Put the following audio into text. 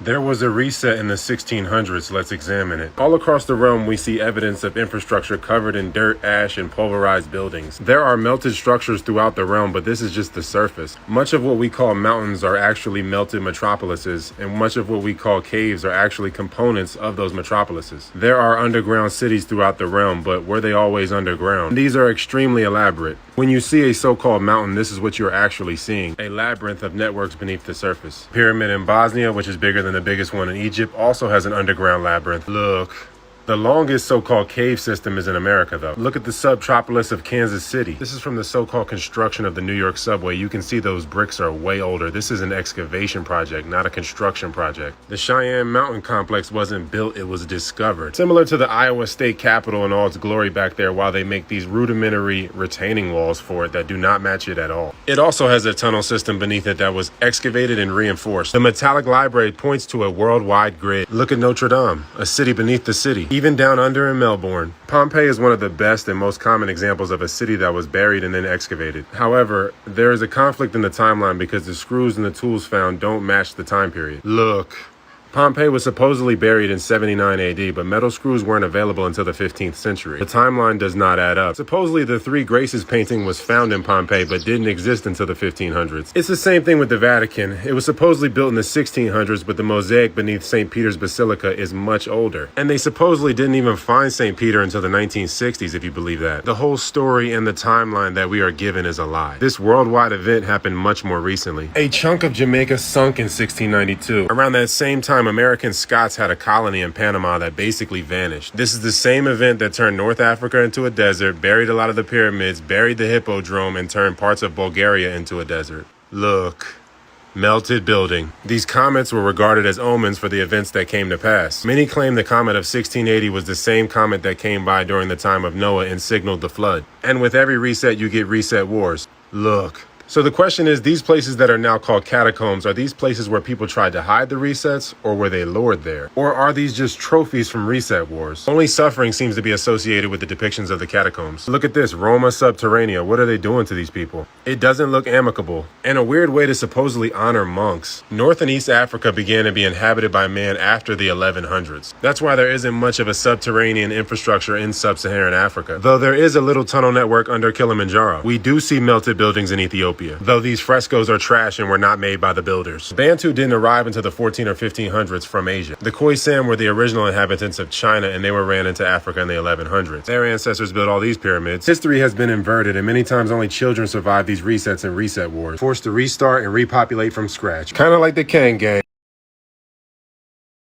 There was a reset in the 1600s. Let's examine it. All across the realm, we see evidence of infrastructure covered in dirt, ash, and pulverized buildings. There are melted structures throughout the realm, but this is just the surface. Much of what we call mountains are actually melted metropolises, and much of what we call caves are actually components of those metropolises. There are underground cities throughout the realm, but were they always underground? These are extremely elaborate. When you see a so-called mountain, this is what you're actually seeing: a labyrinth of networks beneath the surface. Pyramid in Bosnia, which is bigger than the biggest one in Egypt, also has an underground labyrinth. Look. The longest so-called cave system is in America, though. Look at the subtropolis of Kansas City. This is from the so-called construction of the New York subway. You can see those bricks are way older. This is an excavation project, not a construction project. The Cheyenne Mountain Complex wasn't built, it was discovered. Similar to the Iowa State Capitol in all its glory back there, while they make these rudimentary retaining walls for it that do not match it at all. It also has a tunnel system beneath it that was excavated and reinforced. The metallic library points to a worldwide grid. Look at Notre Dame, a city beneath the city. Even down under in Melbourne. Pompeii is one of the best and most common examples of a city that was buried and then excavated. However, there is a conflict in the timeline because the screws and the tools found don't match the time period. Look. Pompeii was supposedly buried in 79 AD, but metal screws weren't available until the 15th century. The timeline does not add up. Supposedly, the Three Graces painting was found in Pompeii, but didn't exist until the 1500s. It's the same thing with the Vatican. It was supposedly built in the 1600s, but the mosaic beneath St. Peter's Basilica is much older. And they supposedly didn't even find St. Peter until the 1960s, if you believe that. The whole story and the timeline that we are given is a lie. This worldwide event happened much more recently. A chunk of Jamaica sunk in 1692. Around that same time, American Scots had a colony in Panama that basically vanished. This is the same event that turned North Africa into a desert, buried a lot of the pyramids, buried the Hippodrome, and turned parts of Bulgaria into a desert. Look. Melted building. These comets were regarded as omens for the events that came to pass. Many claim the comet of 1680 was the same comet that came by during the time of Noah and signaled the flood. And with every reset, you get reset wars. Look. So the question is, these places that are now called catacombs, are these places where people tried to hide the resets, or were they lured there? Or are these just trophies from reset wars? Only suffering seems to be associated with the depictions of the catacombs. Look at this, Roma Subterranea. What are they doing to these people? It doesn't look amicable, and a weird way to supposedly honor monks. North and East Africa began to be inhabited by man after the 1100s. That's why there isn't much of a subterranean infrastructure in sub-Saharan Africa. Though there is a little tunnel network under Kilimanjaro. We do see melted buildings in Ethiopia, though these frescoes are trash and were not made by the builders. Bantu didn't arrive until the 14 or 1500s from Asia. The Khoisan were the original inhabitants of China, and they were ran into Africa in the 1100s. Their ancestors built all these pyramids. History has been inverted, and many times only children survive these resets and reset wars, forced to restart and repopulate from scratch. Kind of like the Kang gang.